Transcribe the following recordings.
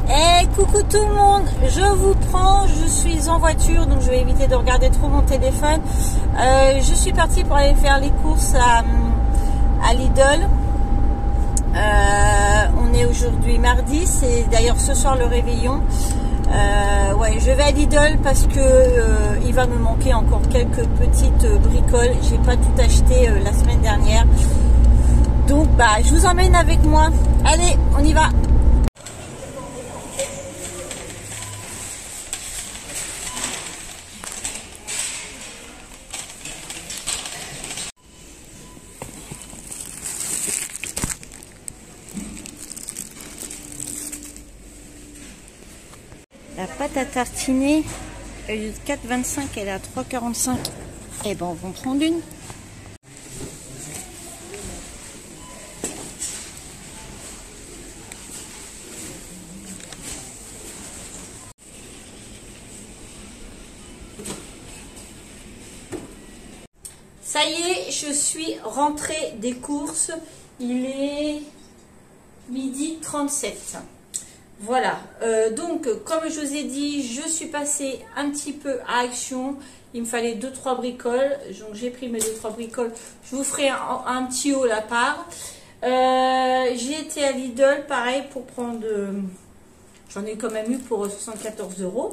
Et coucou tout le monde, je vous prends, je suis en voiture donc je vais éviter de regarder trop mon téléphone. Je suis partie pour aller faire les courses à Lidl. On est aujourd'hui mardi, c'est d'ailleurs ce soir le réveillon. Ouais, je vais à Lidl parce que il va me manquer encore quelques petites bricoles. J'ai pas tout acheté la semaine dernière. Donc bah je vous emmène avec moi. Allez, on y va. La pâte à tartiner, au lieu de 4,25, elle est à 3,45. Et ben on va en prendre une. Ça y est, je suis rentrée des courses. Il est 12h37. Voilà, donc comme je vous ai dit, je suis passée un petit peu à Action. Il me fallait 2-3 bricoles, donc j'ai pris mes 2-3 bricoles. Je vous ferai un petit haul à part. J'ai été à Lidl, pareil, pour prendre... J'en ai quand même eu pour 74 €.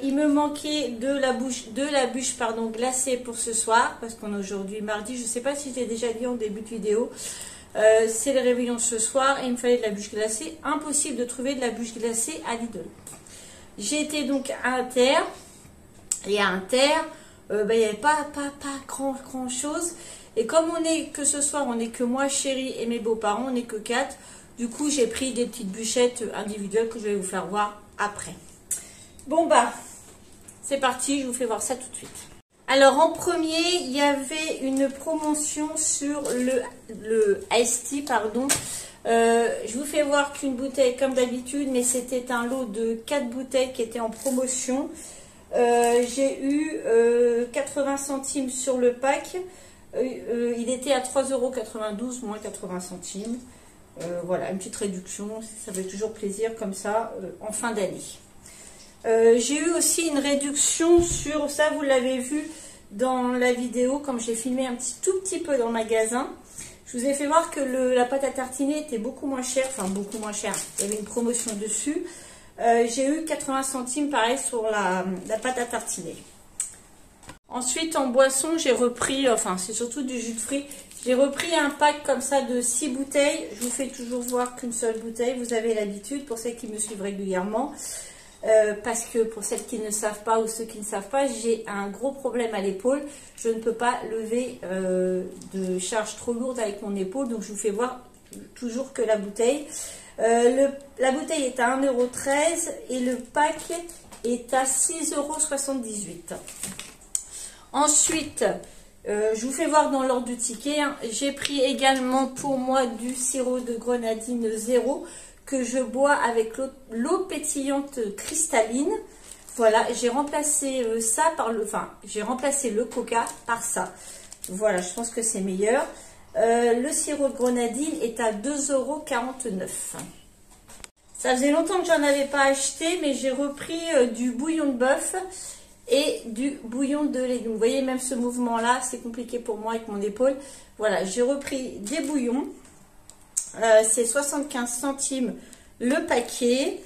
Il me manquait de la bûche glacée pour ce soir, parce qu'on est aujourd'hui mardi. Je ne sais pas si j'ai déjà dit en début de vidéo. C'est le réveillon ce soir et il me fallait de la bûche glacée. Impossible de trouver de la bûche glacée à Lidl. J'ai été donc à Inter. Et à Inter, il n'y avait pas grand chose. Et comme on est que ce soir, on n'est que moi, chérie et mes beaux-parents, on n'est que 4. Du coup, j'ai pris des petites bûchettes individuelles que je vais vous faire voir après. Bon bah, c'est parti, je vous fais voir ça tout de suite. Alors en premier, il y avait une promotion sur le Ice Tea, pardon. Je vous fais voir qu'une bouteille comme d'habitude, mais c'était un lot de 4 bouteilles qui étaient en promotion. J'ai eu 80 centimes sur le pack. Il était à 3,92 €, moins 80 centimes. Voilà, une petite réduction, ça fait toujours plaisir comme ça en fin d'année. J'ai eu aussi une réduction sur ça, vous l'avez vu dans la vidéo, comme j'ai filmé un tout petit peu dans le magasin. Je vous ai fait voir que la pâte à tartiner était beaucoup moins chère, enfin beaucoup moins chère, il y avait une promotion dessus. J'ai eu 80 centimes pareil sur la pâte à tartiner. Ensuite en boisson j'ai repris, enfin c'est surtout du jus de fruits, j'ai repris un pack comme ça de 6 bouteilles. Je vous fais toujours voir qu'une seule bouteille, vous avez l'habitude pour celles qui me suivent régulièrement. Parce que pour celles qui ne savent pas ou ceux qui ne savent pas, j'ai un gros problème à l'épaule. Je ne peux pas lever de charge trop lourde avec mon épaule, donc je vous fais voir toujours que la bouteille. La bouteille est à 1,13 € et le pack est à 6,78 €. Ensuite, je vous fais voir dans l'ordre du ticket, hein, j'ai pris également pour moi du sirop de grenadine 0 que je bois avec l'eau pétillante cristalline. Voilà, j'ai remplacé ça par j'ai remplacé le coca par ça. Voilà, je pense que c'est meilleur. Le sirop de grenadine est à 2,49 €. Ça faisait longtemps que j'en avais pas acheté, mais j'ai repris du bouillon de bœuf et du bouillon de légumes. Vous voyez, même ce mouvement-là, c'est compliqué pour moi avec mon épaule. Voilà, j'ai repris des bouillons. C'est 75 centimes le paquet.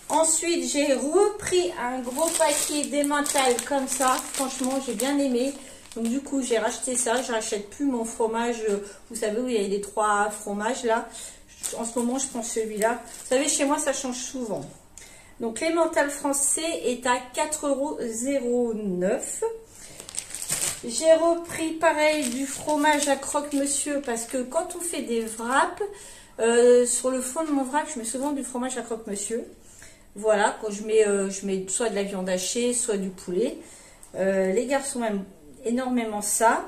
Ensuite, j'ai repris un gros paquet d'emmental comme ça. Franchement, j'ai bien aimé. Donc, du coup, j'ai racheté ça. Je rachète plus mon fromage. Vous savez où il y a les 3 fromages là. En ce moment, je prends celui-là. Vous savez, chez moi, ça change souvent. Donc, l'emmental français est à 4,09 €. J'ai repris pareil du fromage à croque-monsieur parce que quand on fait des wraps, sur le fond de mon wrap, je mets souvent du fromage à croque-monsieur. Voilà, quand je mets soit de la viande hachée, soit du poulet. Les garçons aiment énormément ça.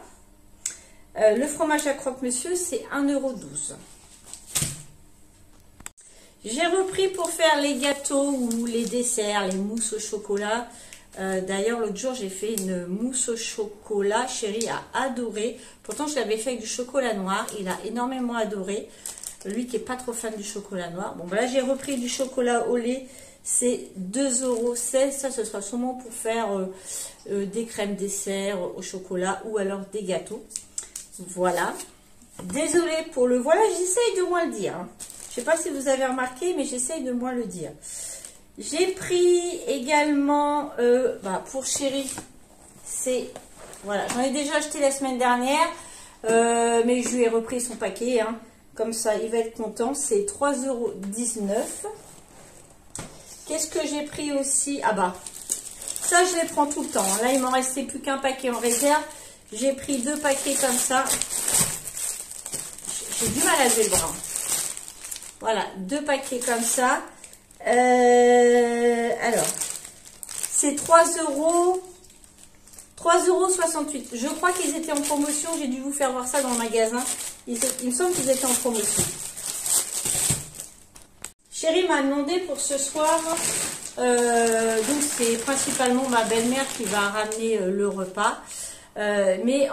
Le fromage à croque-monsieur, c'est 1,12 €. J'ai repris pour faire les gâteaux ou les desserts, les mousses au chocolat. D'ailleurs, l'autre jour, j'ai fait une mousse au chocolat. Chérie a adoré. Pourtant, je l'avais fait avec du chocolat noir. Il a énormément adoré. Lui qui est pas trop fan du chocolat noir. Bon, voilà, j'ai repris du chocolat au lait. C'est 2,16 €. Ça, ce sera sûrement pour faire des crèmes dessert au chocolat ou alors des gâteaux. Voilà. Désolée pour le... Voilà, j'essaye de moins le dire. Hein. Je sais pas si vous avez remarqué, mais j'essaye de moins le dire. J'ai pris également, pour Chéri, c'est... Voilà, j'en ai déjà acheté la semaine dernière, mais je lui ai repris son paquet. Hein. Comme ça, il va être content. C'est 3,19 €. Qu'est-ce que j'ai pris aussi? Ah bah, ça je les prends tout le temps. Là, il m'en restait plus qu'un paquet en réserve. J'ai pris 2 paquets comme ça. J'ai du mal à lever le bras. Voilà, 2 paquets comme ça. Alors, c'est 3,68 €. Je crois qu'ils étaient en promotion. J'ai dû vous faire voir ça dans le magasin. Il me semble qu'ils étaient en promotion. Chéri m'a demandé pour ce soir, donc c'est principalement ma belle-mère qui va ramener le repas, mais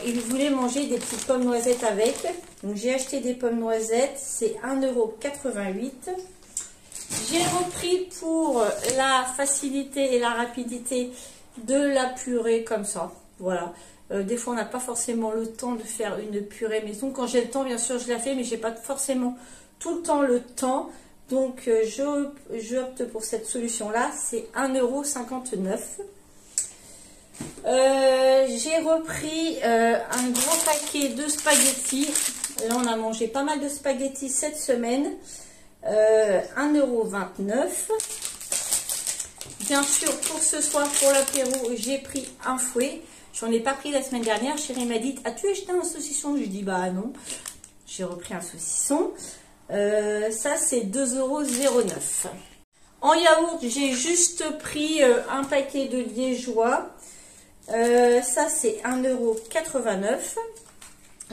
il voulait manger des petites pommes noisettes avec, donc j'ai acheté des pommes noisettes, c'est 1,88 €. J'ai repris pour la facilité et la rapidité de la purée comme ça, voilà. Des fois on n'a pas forcément le temps de faire une purée maison, quand j'ai le temps bien sûr je la fais, mais j'ai pas forcément tout le temps le temps. Donc, je opte pour cette solution-là. C'est 1,59 €. J'ai repris un gros paquet de spaghettis. Là, on a mangé pas mal de spaghettis cette semaine. 1,29 €. Bien sûr, pour ce soir, pour l'apéro, j'ai pris un fouet. J'en ai pas pris la semaine dernière. Chérie m'a dit, as-tu acheté un saucisson? Je lui ai dit, bah non. J'ai repris un saucisson. Ça c'est 2,09 €. En yaourt, j'ai juste pris un paquet de liégeois. Ça c'est 1,89 €.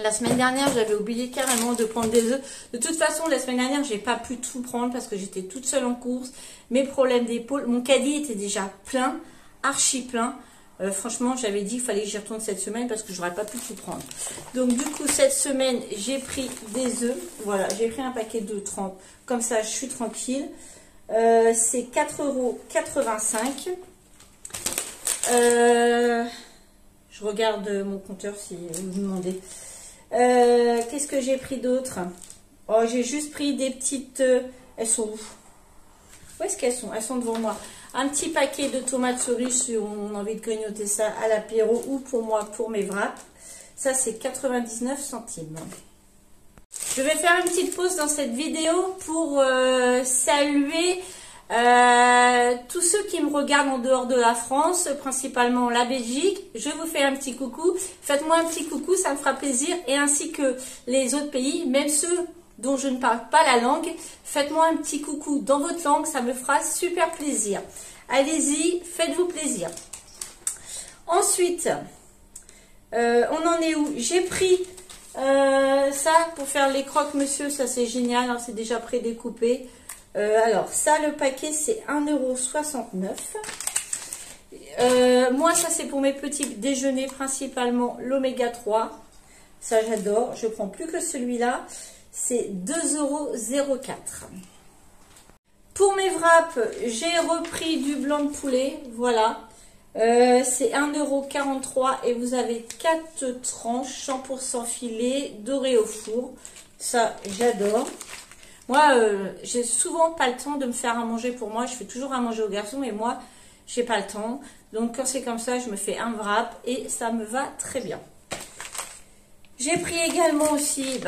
La semaine dernière, j'avais oublié carrément de prendre des œufs. De toute façon, la semaine dernière, j'ai pas pu tout prendre parce que j'étais toute seule en course. Mes problèmes d'épaule, mon caddie était déjà plein, archi plein. Franchement, j'avais dit qu'il fallait que j'y retourne cette semaine parce que j'aurais pas pu tout prendre. Donc, du coup, cette semaine, j'ai pris des œufs. Voilà, j'ai pris un paquet de 30. Comme ça, je suis tranquille. C'est 4,85 €. Je regarde mon compteur si vous me demandez. Qu'est-ce que j'ai pris d'autre? Oh, j'ai juste pris des petites... elles sont où? Où est-ce qu'elles sont? Elles sont devant moi. Un petit paquet de tomates cerises si on a envie de grignoter ça à l'apéro ou pour moi, pour mes wraps. Ça, c'est 99 centimes. Je vais faire une petite pause dans cette vidéo pour saluer tous ceux qui me regardent en dehors de la France, principalement la Belgique. Je vous fais un petit coucou. Faites-moi un petit coucou, ça me fera plaisir. Et ainsi que les autres pays, même ceux dont je ne parle pas la langue, faites-moi un petit coucou dans votre langue, ça me fera super plaisir. Allez-y, faites-vous plaisir. Ensuite, on en est où? J'ai pris ça pour faire les croque-monsieur, ça c'est génial, hein, c'est déjà prédécoupé. Alors ça, le paquet c'est 1,69 €. Moi, ça c'est pour mes petits déjeuners, principalement l'oméga 3. Ça j'adore, je prends plus que celui-là. C'est 2,04 €. Pour mes wraps, j'ai repris du blanc de poulet. Voilà. C'est 1,43 € et vous avez 4 tranches 100% filet doré au four. Ça, j'adore. Moi, j'ai souvent pas le temps de me faire à manger pour moi. Je fais toujours à manger aux garçons et moi, j'ai pas le temps. Donc, quand c'est comme ça, je me fais un wrap et ça me va très bien. J'ai pris également aussi,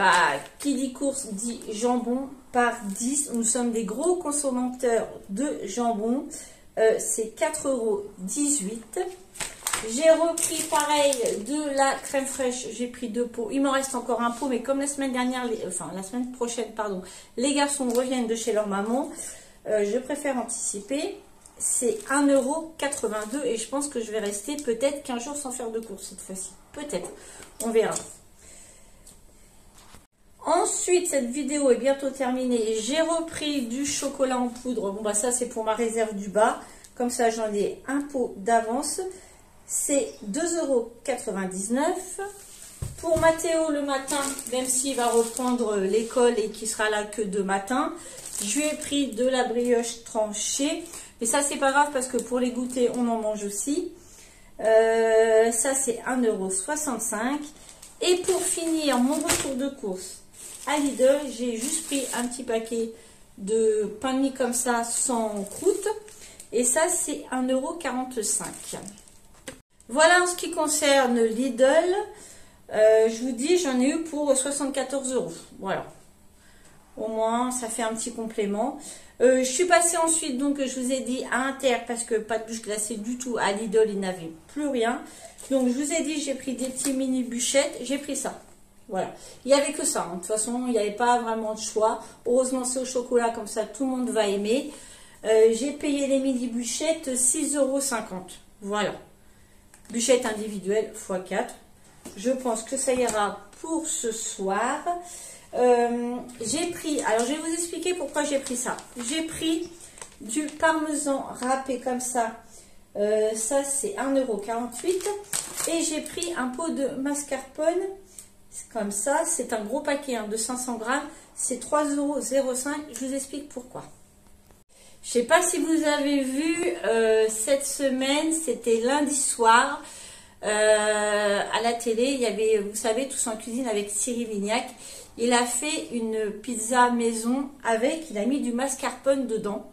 qui dit course dit jambon par 10. Nous sommes des gros consommateurs de jambon. C'est 4,18 €. J'ai repris pareil de la crème fraîche. J'ai pris 2 pots. Il m'en reste encore un pot, mais comme la semaine dernière, la semaine prochaine, pardon, les garçons reviennent de chez leur maman, je préfère anticiper. C'est 1,82 € et je pense que je vais rester peut-être 15 jours sans faire de course cette fois-ci. Peut-être. On verra. Ensuite, cette vidéo est bientôt terminée. J'ai repris du chocolat en poudre. Bon, ça, c'est pour ma réserve du bas. Comme ça, j'en ai un pot d'avance. C'est 2,99 €. Pour Mathéo le matin, même s'il va reprendre l'école et qu'il sera là que de matin, je lui ai pris de la brioche tranchée. Mais ça, c'est pas grave parce que pour les goûter, on en mange aussi. Ça, c'est 1,65 €. Et pour finir mon retour de course à Lidl, j'ai juste pris un petit paquet de pain de mie comme ça, sans croûte. Et ça, c'est 1,45 €. Voilà en ce qui concerne Lidl. Je vous dis, j'en ai eu pour 74 €. Voilà. Au moins, ça fait un petit complément. Je suis passée ensuite, donc, je vous ai dit, à Inter, parce que pas de bûche glacée du tout. À Lidl, il n'avait plus rien. Donc, je vous ai dit, j'ai pris des petits mini bûchettes. J'ai pris ça. Voilà. Il n'y avait que ça. Hein. De toute façon, il n'y avait pas vraiment de choix. Heureusement, c'est au chocolat, comme ça, tout le monde va aimer. J'ai payé les mini bûchettes 6,50 €. Voilà. Bûchette individuelle x 4. Je pense que ça ira pour ce soir. J'ai pris, alors je vais vous expliquer pourquoi j'ai pris ça. J'ai pris du parmesan râpé comme ça. Ça, c'est 1,48 €. Et j'ai pris un pot de mascarpone. Comme ça, c'est un gros paquet hein, de 500 grammes. C'est 3,05 €. Je vous explique pourquoi. Je ne sais pas si vous avez vu cette semaine, c'était lundi soir. À la télé, il y avait, vous savez, Tous en cuisine avec Cyril Lignac. Il a fait une pizza maison avec, il a mis du mascarpone dedans,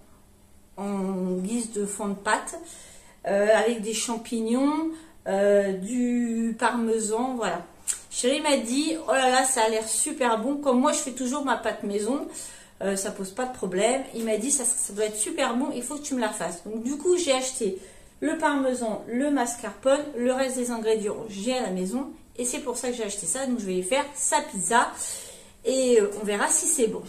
en guise de fond de pâte, avec des champignons, du parmesan, voilà. Chérie m'a dit, oh là là, ça a l'air super bon, comme moi je fais toujours ma pâte maison, ça pose pas de problème. Il m'a dit, ça doit être super bon, il faut que tu me la fasses. Donc du coup, j'ai acheté le parmesan, le mascarpone, le reste des ingrédients, j'ai à la maison. Et c'est pour ça que j'ai acheté ça. Donc je vais faire sa pizza. Et on verra si c'est bon.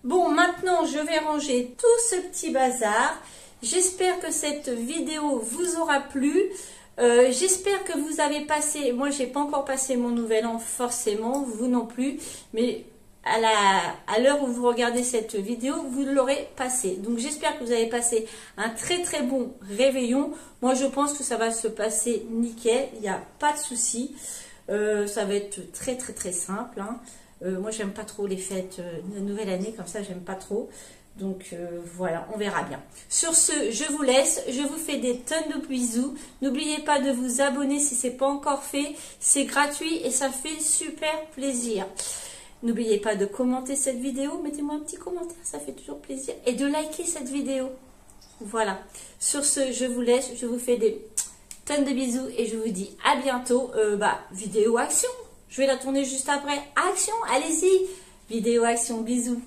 Bon, maintenant je vais ranger tout ce petit bazar. J'espère que cette vidéo vous aura plu. J'espère que vous avez passé, moi j'ai pas encore passé mon nouvel an forcément, vous non plus. Mais à l'heure où vous regardez cette vidéo, vous l'aurez passé. Donc j'espère que vous avez passé un très très bon réveillon. Moi je pense que ça va se passer nickel, il n'y a pas de souci. Ça va être très très très simple. Hein. Moi j'aime pas trop les fêtes de nouvelle année, comme ça j'aime pas trop. Donc voilà, on verra bien. Sur ce, je vous laisse. Je vous fais des tonnes de bisous. N'oubliez pas de vous abonner si ce n'est pas encore fait. C'est gratuit et ça fait super plaisir. N'oubliez pas de commenter cette vidéo. Mettez-moi un petit commentaire, ça fait toujours plaisir. Et de liker cette vidéo. Voilà. Sur ce, je vous laisse. Je vous fais des tonnes de bisous et je vous dis à bientôt. Vidéo action. Je vais la tourner juste après. Action, allez-y. Vidéo action, bisous.